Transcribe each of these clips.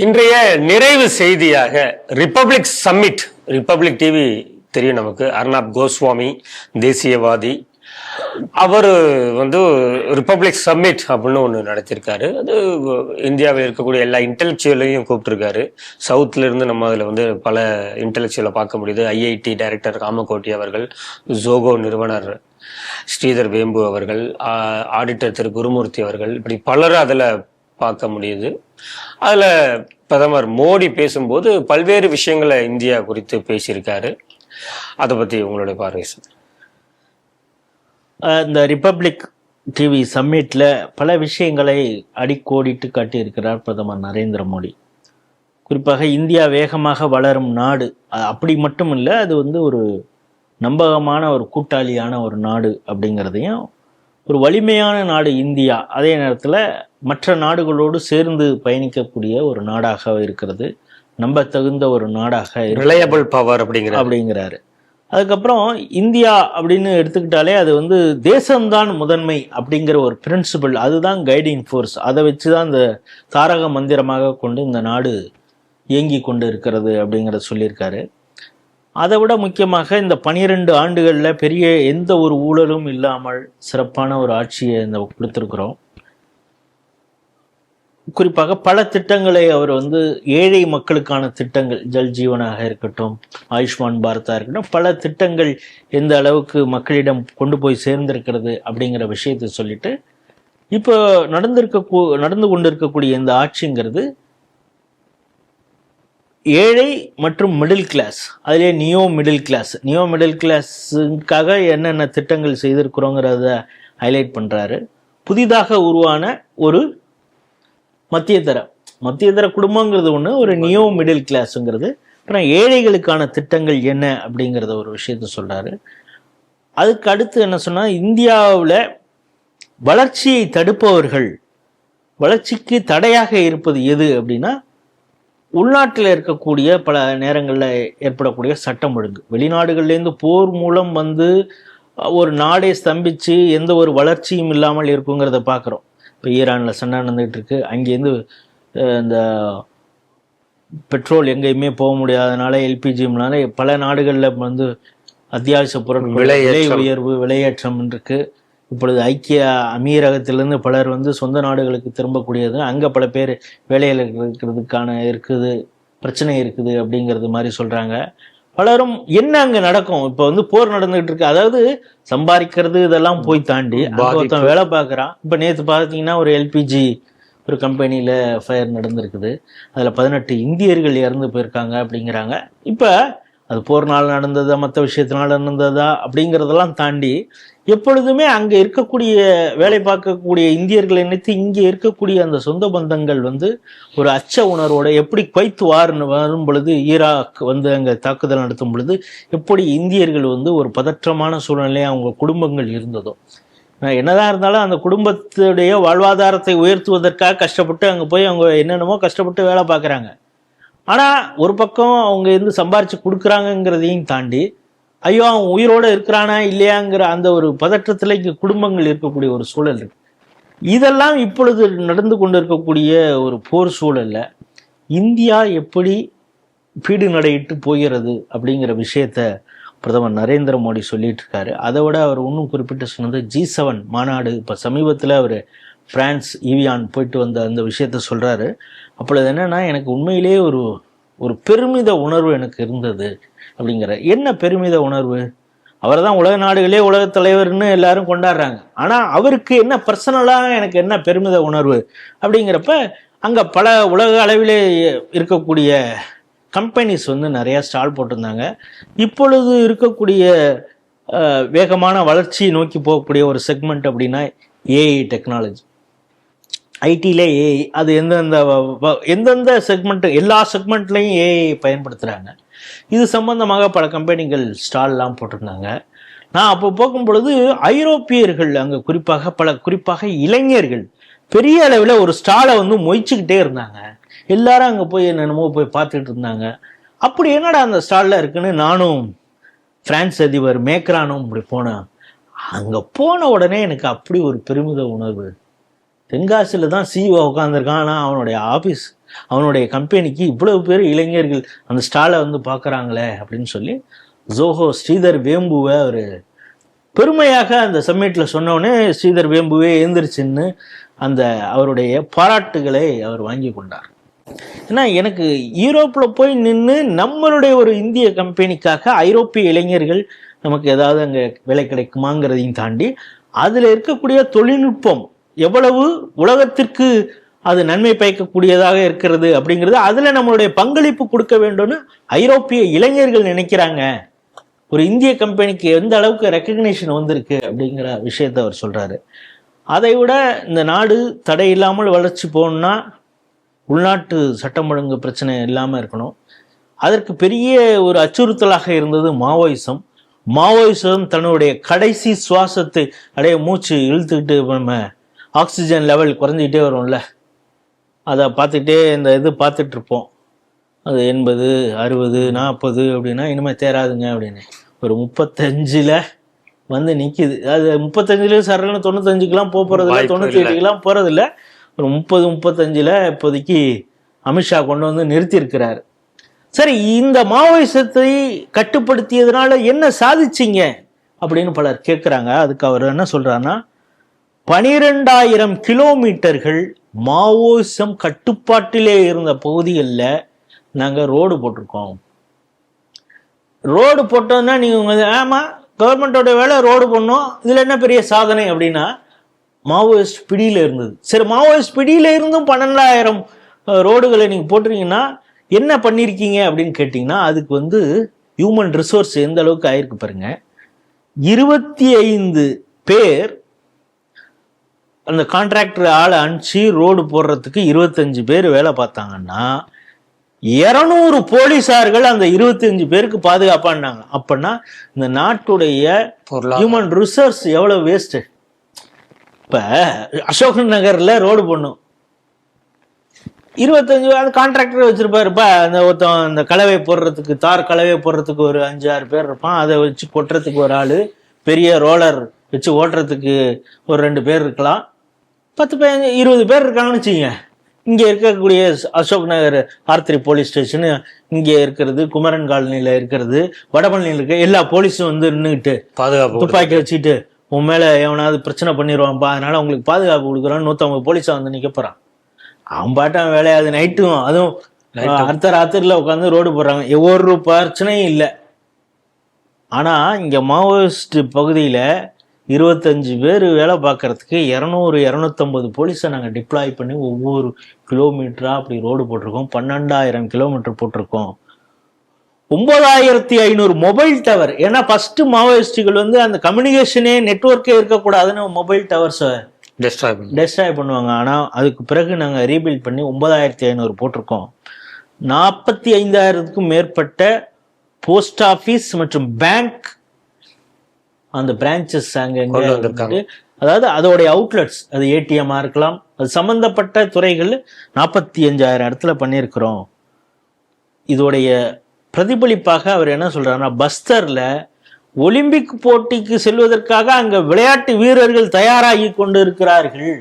இன்றைய நிறைவு செய்தியாக ரிப்பப்ளிக் டிவி தெரியும் நமக்கு. அர்னாப் கோஸ்வாமி தேசியவாதி, அவர் ரிப்பப்ளிக் சம்மிட் அப்படின்னு ஒன்று நடத்தியிருக்காரு. அது இந்தியாவில் இருக்கக்கூடிய எல்லா இன்டெலெக்சுவலையும் கூப்பிட்டுருக்காரு. சவுத்துல இருந்து நம்ம அதில் பல இன்டெலெக்சுவலை பார்க்க முடியுது. ஐஐடி டைரக்டர் காமகோட்டி அவர்கள், ஜோகோ நிறுவனர் ஸ்ரீதர் வேம்பு அவர்கள், ஆடிட்டர் திரு குருமூர்த்தி அவர்கள், இப்படி பலரும் அதில் பார்க்க முடியுது. அதில் பிரதமர் மோடி பேசும்போது பல்வேறு விஷயங்களை இந்தியா குறித்து பேசியிருக்காரு. அதை பற்றி உங்களுடைய பார்வை சார். இந்த ரிப்பப்ளிக் டிவி சம்மிட்டில் பல விஷயங்களை அடிக்கோடிட்டு காட்டியிருக்கிறார் பிரதமர் நரேந்திர மோடி. குறிப்பாக இந்தியா வேகமாக வளரும் நாடு, அப்படி மட்டும் இல்லை, அது ஒரு நம்பகமான ஒரு கூட்டாளியான ஒரு நாடு அப்படிங்கிறதையும், ஒரு வலிமையான நாடு இந்தியா, அதே நேரத்தில் மற்ற நாடுகளோடு சேர்ந்து பயணிக்கக்கூடிய ஒரு நாடாக இருக்கிறது, நம்ப தகுந்த ஒரு நாடாக ரிலையபிள் பவர் அப்படிங்கிறாரு. அதுக்கப்புறம் இந்தியா அப்படின்னு எடுத்துக்கிட்டாலே அது தேசம்தான் முதன்மை அப்படிங்கிற ஒரு பிரின்சிபல், அதுதான் கைடிங் ஃபோர்ஸ். அதை வச்சு தான் இந்த தாரக மந்திரமாக கொண்டு இந்த நாடு இயங்கி கொண்டு இருக்கிறது அப்படிங்கிறத சொல்லியிருக்காரு. அதை விட முக்கியமாக இந்த 12 ஆண்டுகளில் பெரிய எந்த ஒரு ஊழலும் இல்லாமல் சிறப்பான ஒரு ஆட்சியை கொடுத்துருக்குறோம். குறிப்பாக பல திட்டங்களை அவர் ஏழை மக்களுக்கான திட்டங்கள், ஜல் ஜீவனாக இருக்கட்டும், ஆயுஷ்மான் பாரதா இருக்கட்டும், பல திட்டங்கள் எந்த அளவுக்கு மக்களிடம் கொண்டு போய் சேர்ந்திருக்கிறது அப்படிங்கிற விஷயத்தை சொல்லிட்டு, இப்போ நடந்து கொண்டிருக்கக்கூடிய இந்த ஆட்சிங்கிறது ஏழை மற்றும் மிடில் கிளாஸ், அதிலே நியோ மிடில் கிளாஸுக்காக என்னென்ன திட்டங்கள் செய்திருக்கிறோங்கிறத ஹைலைட் பண்ணுறாரு. புதிதாக உருவான ஒரு மத்தியதர குடும்பங்கிறது ஒன்று, ஒரு நியோ மிடில் கிளாஸுங்கிறது, அப்புறம் ஏழைகளுக்கான திட்டங்கள் என்ன அப்படிங்கிறத ஒரு விஷயத்த சொல்கிறாரு. அதுக்கு அடுத்து என்ன சொன்னால், இந்தியாவில் வளர்ச்சியை தடுப்பவர்கள், வளர்ச்சிக்கு தடையாக இருப்பது எது அப்படின்னா, உள்நாட்டில் இருக்கக்கூடிய பல நேரங்களில் ஏற்படக்கூடிய சட்டம் ஒழுங்கு. வெளிநாடுகள்லேருந்து போர் மூலம் ஒரு நாடே ஸ்தம்பிச்சு எந்த ஒரு வளர்ச்சியும் இல்லாமல் இருக்குங்கிறத பார்க்குறோம். இப்போ ஈரானில் சண்டை நடந்துகிட்டு இருக்கு, அங்கேருந்து இந்த பெட்ரோல் எங்கேயுமே போக முடியாதனால, எல்பிஜினால பல நாடுகளில் அத்தியாவசிய பொருட்கள் விலை உயர்வு, விலையேற்றம் இருக்கு. இப்பொழுது ஐக்கிய அமீரகத்திலிருந்து பலர் சொந்த நாடுகளுக்கு திரும்பக்கூடியது, அங்கே பல பேர் வேலையில் இருக்கிறதுக்கான பிரச்சனை இருக்குது அப்படிங்கிறது மாதிரி சொல்கிறாங்க. பலரும் என்ன அங்கே நடக்கும், இப்போ போர் நடந்துகிட்டு இருக்கு, அதாவது சம்பாதிக்கிறது இதெல்லாம் போய் தாண்டி ஒருத்தன் வேலை பார்க்குறான். இப்போ நேற்று பார்த்தீங்கன்னா ஒரு எல்பிஜி ஒரு கம்பெனியில் ஃபயர் நடந்திருக்குது, அதில் 18 இந்தியர்கள் இறந்து போயிருக்காங்க அப்படிங்கிறாங்க. இப்போ அது போர்னால் நடந்ததா, மற்ற விஷயத்தினால நடந்ததா அப்படிங்கிறதெல்லாம் தாண்டி, எப்பொழுதுமே அங்கே இருக்கக்கூடிய வேலை பார்க்கக்கூடிய இந்தியர்களை நினைத்து இங்கே இருக்கக்கூடிய அந்த சொந்த பந்தங்கள் ஒரு அச்ச உணர்வோட, எப்படி குவைத் வார் வரும் பொழுது, ஈராக் அங்கே தாக்குதல் நடத்தும் பொழுது எப்படி இந்தியர்கள் ஒரு பதற்றமான சூழ்நிலையை அவங்க குடும்பங்கள் இருந்ததோ, என்னதான் இருந்தாலும் அந்த குடும்பத்துடைய வாழ்வாதாரத்தை உயர்த்துவதற்காக கஷ்டப்பட்டு அங்கே போய் அவங்க என்னென்னமோ கஷ்டப்பட்டு வேலை பார்க்குறாங்க. ஆனால் ஒரு பக்கம் அவங்க சம்பாரிச்சு கொடுக்குறாங்கங்கிறதையும் தாண்டி, ஐயோ அவன் உயிரோடு இருக்கிறானா இல்லையாங்கிற அந்த ஒரு பதற்றத்தில் இங்கே குடும்பங்கள் இருக்கக்கூடிய ஒரு சூழல் இருக்கு. இதெல்லாம் இப்பொழுது நடந்து கொண்டு இருக்கக்கூடிய ஒரு போர் சூழல்ல இந்தியா எப்படி பீடு நடையிட்டு போகிறது அப்படிங்கிற விஷயத்த பிரதமர் நரேந்திர மோடி சொல்லிட்டு இருக்காரு. அதை விட அவர் இன்னும் குறிப்பிட்டு சொன்னது G7 மாநாடு. இப்போ சமீபத்தில் அவர் பிரான்ஸ் ஈவியான் போயிட்டு வந்த அந்த விஷயத்த சொல்றாரு. அப்பொழுது என்னன்னா, எனக்கு உண்மையிலேயே ஒரு பெருமித உணர்வு எனக்கு இருந்தது அப்படிங்கிற. என்ன பெருமித உணர்வு? அவரை தான் உலக நாடுகளே உலக தலைவர்னு எல்லாரும் கொண்டாடுறாங்க. ஆனால் அவருக்கு என்ன பர்சனலாக எனக்கு என்ன பெருமித உணர்வு அப்படிங்கிறப்ப, அங்கே பல உலக அளவிலே இருக்கக்கூடிய கம்பெனிஸ் நிறையா ஸ்டால் போட்டிருந்தாங்க. இப்பொழுது இருக்கக்கூடிய வேகமான வளர்ச்சியை நோக்கி போகக்கூடிய ஒரு செக்மெண்ட் அப்படின்னா ஏஐ டெக்னாலஜி, ஐடியில் ஏஐ. அது எந்தெந்த செக்மெண்ட், எல்லா செக்மெண்ட்லையும் ஏஐ பயன்படுத்துகிறாங்க. இது சம்பந்தமாக பல கம்பெனிகள் ஸ்டால்லாம் போட்டிருந்தாங்க. நான் அப்போ போகும் பொழுது ஐரோப்பியர்கள் அங்கே குறிப்பாக இளைஞர்கள் பெரிய அளவில் ஒரு ஸ்டாலை மொய்ச்சிக்கிட்டே இருந்தாங்க. எல்லாரும் அங்கே போய் என்னென்னமோ போய் பார்த்துக்கிட்டு இருந்தாங்க. அப்படி என்னடா அந்த ஸ்டாலில் இருக்குன்னு நானும் பிரான்ஸ் அதிபர் மேக்ரானும் இப்படி போனேன். அங்கே போன உடனே எனக்கு அப்படி ஒரு பெருமித உணர்வு. தென்காசியில் தான் சிஇஓ உட்காந்துருக்கான், ஆனால் அவனுடைய ஆஃபீஸ் அவனுடைய கம்பெனிக்கு இவ்வளவு பேர் இளைஞர்கள் அந்த ஸ்டாலை வந்து பார்க்குறாங்களே அப்படின்னு சொல்லி ஜோஹோ ஸ்ரீதர் வேம்புவை அவர் பெருமையாக அந்த சம்மிட்டில் சொன்னோடனே ஸ்ரீதர் வேம்புவே எழுந்திருச்சுன்னு அந்த அவருடைய பாராட்டுகளை அவர் வாங்கி கொண்டார். ஏன்னா எனக்கு யூரோப்பில் போய் நின்று நம்மளுடைய ஒரு இந்திய கம்பெனிக்காக ஐரோப்பிய இளைஞர்கள் நமக்கு ஏதாவது அங்கே வேலை கிடைக்குமாங்கிறதையும் தாண்டி அதில் இருக்கக்கூடிய தொழில்நுட்பம் எவ்வளவு உலகத்திற்கு அது நன்மை பயக்கக்கூடியதாக இருக்கிறது அப்படிங்கிறது, அதில் நம்மளுடைய பங்களிப்பு கொடுக்க வேண்டும்னு ஐரோப்பிய இளைஞர்கள் நினைக்கிறாங்க. ஒரு இந்திய கம்பெனிக்கு எந்த அளவுக்கு ரெக்கக்னேஷன் வந்திருக்கு அப்படிங்கிற விஷயத்த அவர் சொல்றாரு. அதை விட இந்த நாடு தடை இல்லாமல் வளர்ச்சி போகணும்னா உள்நாட்டு சட்டம் ஒழுங்கு பிரச்சனை இல்லாமல் இருக்கணும். அதற்கு பெரிய ஒரு அச்சுறுத்தலாக இருந்தது மாவோயிசம். மாவோயிசம் தன்னுடைய கடைசி சுவாசத்தை மூச்சு இழுத்துக்கிட்டு நம்ம ஆக்சிஜன் லெவல் குறைஞ்சிக்கிட்டே வரும்ல, அதை பார்த்துக்கிட்டே இந்த இது பார்த்துட்டு இருப்போம். அது 80, 60, 40 அப்படின்னா இனிமேல் தேராதுங்க அப்படின்னு ஒரு 35 வந்து நிற்கிது. அது 35 சரலன்னு 95க்கெலாம் போகிறதில்ல, 98க்கெலாம் போகிறதில்ல. ஒரு 30, 35 இப்போதைக்கு அமித்ஷா கொண்டு வந்து நிறுத்தியிருக்கிறார். சரி, இந்த மாவோயிசத்தை கட்டுப்படுத்தியதுனால என்ன சாதிச்சிங்க அப்படின்னு பலர் கேட்குறாங்க. அதுக்கு அவர் என்ன சொல்றாருன்னா, 12,000 கிலோமீட்டர்கள் மாவோயிசம் கட்டுப்பாட்டிலே இருந்த பகுதிகளில் நாங்கள் ரோடு போட்டிருக்கோம். ரோடு போட்டோம்னா நீங்கள் ஆமாம் கவர்மெண்டோட வேலை ரோடு போடணும், இதில் என்ன பெரிய சாதனை அப்படின்னா, மாவோயிஸ்ட் பிடியில் இருந்தது. சரி, மாவோயிஸ்ட் பிடியில் இருந்தும் 12,000 ரோடுகளை நீங்கள் போட்டிருக்கீங்கன்னா என்ன பண்ணியிருக்கீங்க அப்படின்னு கேட்டிங்கன்னா, அதுக்கு வந்து ஹியூமன் ரிசோர்ஸ் எந்த அளவுக்கு ஆயிருக்கு பாருங்க. 25 பேர் அந்த கான்ட்ராக்டர் ஆளை அனுப்பிச்சு ரோடு போடுறதுக்கு 25 பேர் வேலை பார்த்தாங்கன்னா 200 போலீஸார்கள் அந்த 25 பேருக்கு பாதுகாப்பான்னாங்க. அப்படின்னா இந்த நாட்டுடைய ஹியூமன் ரிசோர்ஸ் எவ்வளவு வேஸ்ட். இப்ப அசோக் நகர்ல ரோடு போடணும், 25 அந்த கான்ட்ராக்டர் வச்சிருப்பாருப்பா. அந்த ஒருத்தன் அந்த கலவை போடுறதுக்கு, தார் கலவை போடுறதுக்கு ஒரு 5-6 பேர் இருப்பான். அதை வச்சு கொட்டுறதுக்கு ஒரு ஆள், பெரிய ரோலர் வச்சு ஓட்டுறதுக்கு ஒரு 2 பேர் இருக்கலாம். 10-20 பேர் இருக்காங்கன்னு வச்சுங்க. இங்கே இருக்கக்கூடிய Ashok Nagar R3 police station இங்கே இருக்கிறது, குமரன் காலனியில் இருக்கிறது, வடபழனியில் இருக்க எல்லா போலீஸும் வந்து நின்றுக்கிட்டு பாதுகாப்பு துப்பாக்கி வச்சுக்கிட்டு உன் மேலே எவனாவது பிரச்சனை பண்ணிடுவான்ப்பா, அதனால உங்களுக்கு பாதுகாப்பு கொடுக்குறான்னு 150 போலீஸை வந்து நிற்க போகிறான். அவன் பாட்டான் வேலையாது. நைட்டும் அதுவும் அடுத்த ராத்திரியில் உட்காந்து ரோடு போடுறாங்க, ஒரு பிரச்சனையும் இல்லை. ஆனால் இங்கே மாவோயிஸ்ட் பகுதியில் 25 பேர் வேலை பார்க்கறதுக்கு 200-250 போலீஸை நாங்கள் டிப்ளாய் பண்ணி ஒவ்வொரு கிலோமீட்டராக அப்படி ரோடு போட்டிருக்கோம். 12,000 கிலோமீட்டர் போட்டிருக்கோம். 9,500 மொபைல் டவர். ஏன்னா ஃபர்ஸ்ட் மாவோயிஸ்டுகள் வந்து அந்த கம்யூனிகேஷனே நெட்ஒர்க்கே இருக்கக்கூடாதுன்னு மொபைல் டவர்ஸை டெஸ்ட்ராய் பண்ணுவாங்க. ஆனால் அதுக்கு பிறகு நாங்கள் ரீபில்ட் பண்ணி 9,500 போட்டிருக்கோம். 45,000க்கும் மேற்பட்ட போஸ்ட் ஆஃபீஸ் மற்றும் பேங்க் அந்த பிரான்ச்சஸ் அங்கே அதாவது அதோடைய அவுட்லெட்ஸ், அது ஏடிஎம்மாக இருக்கலாம், அது சம்பந்தப்பட்ட துறைகள் 45,000 இடத்துல பண்ணியிருக்கிறோம். இதோடைய பிரதிபலிப்பாக அவர் என்ன சொல்றாருன்னா, பஸ்தர்ல ஒலிம்பிக் போட்டிக்கு செல்வதற்காக அங்க விளையாட்டு வீரர்கள் தயாராகி கொண்டு இருக்கிறார்கள்.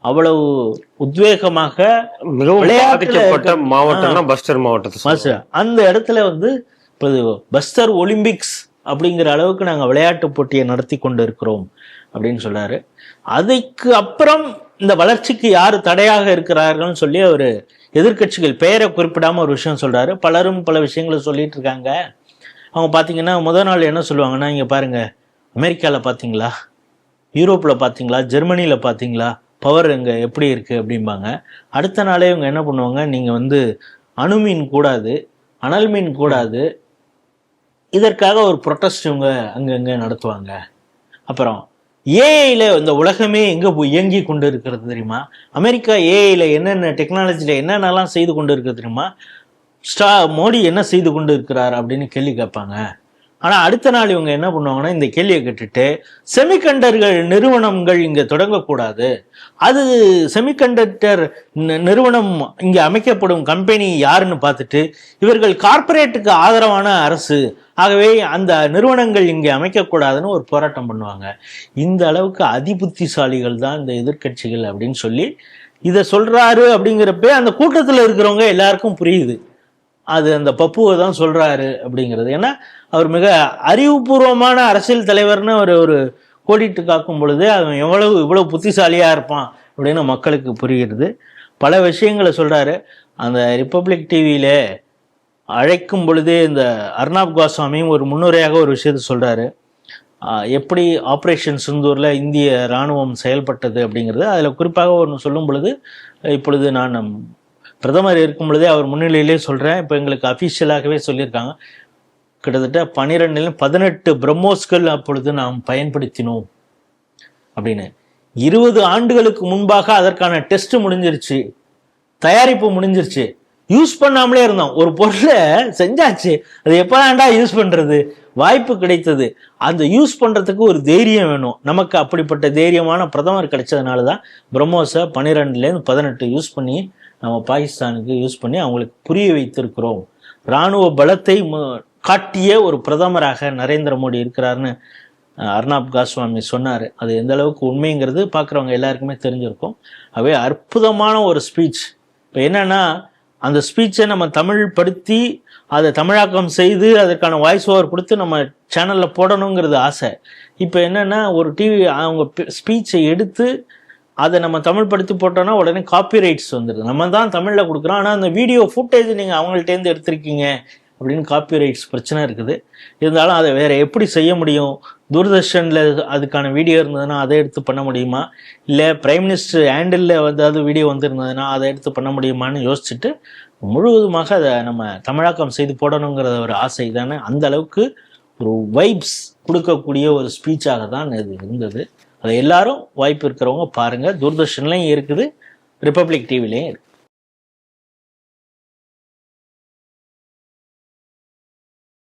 அவ்வளவு உத்வேகமாக விளையாட்டு மாவட்டம் பஸ்தர் மாவட்டத்தை அந்த இடத்துல வந்து பஸ்தர் ஒலிம்பிக்ஸ் அப்படிங்கிற அளவுக்கு நாங்கள் விளையாட்டு போட்டியை நடத்தி கொண்டு இருக்கிறோம் அப்படின்னு சொல்றாரு. அதுக்கு அப்புறம் இந்த வளர்ச்சிக்கு யார் தடையாக இருக்கிறார்கள்னு சொல்லி அவர் எதிர்கட்சிகள் பெயரை குறிப்பிடாம ஒரு விஷயம் சொல்றாரு. பலரும் பல விஷயங்களை சொல்லிட்டு இருக்காங்க. அவங்க பார்த்தீங்கன்னா முதல் நாள் என்ன சொல்லுவாங்கன்னா, இங்கே பாருங்க, அமெரிக்காவில் பார்த்தீங்களா, யூரோப்பில் பார்த்தீங்களா, ஜெர்மனியில் பார்த்தீங்களா பவர் இங்கே எப்படி இருக்குது அப்படிம்பாங்க. அடுத்த நாளே இவங்க என்ன பண்ணுவாங்க, நீங்கள் வந்து அணுமீன் கூடாது, அனல் மீன் கூடாது, இதற்காக ஒரு ப்ரொட்டஸ்ட் இவங்க அங்கங்கே நடத்துவாங்க. அப்புறம் ஏஐல இந்த உலகமே எங்கே போய் இயங்கி கொண்டு இருக்கிறது தெரியுமா, அமெரிக்கா ஏஐல என்னென்ன டெக்னாலஜியில் என்னென்னலாம் செய்து கொண்டு இருக்கிறது தெரியுமா, மோடி என்ன செய்து கொண்டு இருக்கிறார் அப்படின்னு கேள்வி கேட்பாங்க. ஆனால் அடுத்த நாள் இவங்க என்ன பண்ணுவாங்கன்னா, இந்த கேள்வியை கேட்டுட்டு செமிகண்டர்கள் நிறுவனங்கள் இங்கே தொடங்கக்கூடாது, அது செமிகண்டக்டர் நிறுவனம் இங்கே அமைக்கப்படும் கம்பெனி யாருன்னு பார்த்துட்டு இவர்கள் கார்பரேட்டுக்கு ஆதரவான அரசு, ஆகவே அந்த நிறுவனங்கள் இங்கே அமைக்கக்கூடாதுன்னு ஒரு போராட்டம் பண்ணுவாங்க. இந்த அளவுக்கு அதிபுத்திசாலிகள் தான் இந்த எதிர்கட்சிகள் அப்படின்னு சொல்லி இதை சொல்றாரு அப்படிங்கிறப்ப அந்த கூட்டத்தில் இருக்கிறவங்க எல்லாருக்கும் புரியுது அது அந்த பப்புவை தான் சொல்றாரு அப்படிங்கிறது. ஏன்னா அவர் மிக அறிவுபூர்வமான அரசியல் தலைவர்னு ஒரு கோடிட்டு காக்கும் பொழுது அவன் இவ்வளவு புத்திசாலியா இருப்பான் அப்படின்னு மக்களுக்கு புரிகிறது. பல விஷயங்களை சொல்றாரு. அந்த ரிப்பப்ளிக் டிவியில அழைக்கும் பொழுதே இந்த அர்னாப் கோஸ்வாமியும் ஒரு முன்னுரையாக ஒரு விஷயத்த சொல்றாரு. எப்படி ஆப்ரேஷன் சிந்தூர்ல இந்திய இராணுவம் செயல்பட்டது அப்படிங்கிறது. அதில் குறிப்பாக ஒன்று சொல்லும் பொழுது, இப்பொழுது நான் பிரதமர் இருக்கும் பொழுதே அவர் முன்னிலையிலே சொல்றேன், இப்போ எங்களுக்கு அஃபிஷியலாகவே சொல்லியிருக்காங்க, கிட்டத்தட்ட 12-18 பிரம்மோஸ்கள் அப்பொழுது நாம் பயன்படுத்தினோம் அப்படின்னு. 20 ஆண்டுகளுக்கு முன்பாக அதற்கான டெஸ்ட் முடிஞ்சிருச்சு, தயாரிப்பு முடிஞ்சிருச்சு, யூஸ் பண்ணாமலே இருந்தோம். ஒரு பொருளை செஞ்சாச்சு, அது எப்படாண்டா யூஸ் பண்றது, வாய்ப்பு கிடைத்தது. அந்த யூஸ் பண்றதுக்கு ஒரு தைரியம் வேணும். நமக்கு அப்படிப்பட்ட தைரியமான பிரதமர் கிடைச்சதுனால தான் பிரம்மோஸை 12-18 யூஸ் பண்ணி நம்ம பாகிஸ்தானுக்கு யூஸ் பண்ணி அவங்களுக்கு புரிய வைத்திருக்கிறோம். இராணுவ பலத்தை காட்டிய ஒரு பிரதமராக நரேந்திர மோடி இருக்கிறாருன்னு அர்னாப் கோஸ்வாமி சொன்னார். அது எந்த அளவுக்கு உண்மைங்கிறது பார்க்குறவங்க எல்லாருக்குமே தெரிஞ்சிருக்கும். அவே அற்புதமான ஒரு ஸ்பீச். இப்போ என்னன்னா, அந்த ஸ்பீச்சை நம்ம தமிழ் படுத்தி அதை தமிழாக்கம் செய்து அதற்கான வாய்ஸ் ஓவர் கொடுத்து நம்ம சேனலில் போடணுங்கிறது ஆசை. இப்போ என்னென்னா, ஒரு டிவி அவங்க ஸ்பீச்சை எடுத்து அதை நம்ம தமிழ் படுத்தி போட்டோன்னா உடனே காப்பிரைட்ஸ் வந்துடுது. நம்ம தான் தமிழில் கொடுக்குறோம், ஆனால் அந்த வீடியோ ஃபுட்டேஜ் நீங்கள் அவங்கள்ட்டேருந்து எடுத்திருக்கீங்க அப்படின்னு காப்பிரைட்ஸ் பிரச்சனை இருக்குது. இருந்தாலும் அதை வேறு எப்படி செய்ய முடியும்? தூர்தர்ஷனில் அதுக்கான வீடியோ இருந்ததுன்னா அதை எடுத்து பண்ண முடியுமா, இல்லை பிரைம் மினிஸ்டர் ஹேண்டில் ஏதாவது வீடியோ வந்திருந்ததுன்னா அதை எடுத்து பண்ண முடியுமான்னு யோசிச்சுட்டு முழுவதுமாக அதை நம்ம தமிழாக்கம் செய்து போடணுங்கிற ஒரு ஆசை தானே. அந்த அளவுக்கு ஒரு வைப்ஸ் கொடுக்கக்கூடிய ஒரு ஸ்பீச்சாக தான் இது இருந்தது. அதை எல்லாரும் வாய்ப்பு இருக்கிறவங்க பாருங்கள். தூர்தர்ஷன்லையும் இருக்குது, ரிப்பப்ளிக் டிவிலையும் இருக்குது.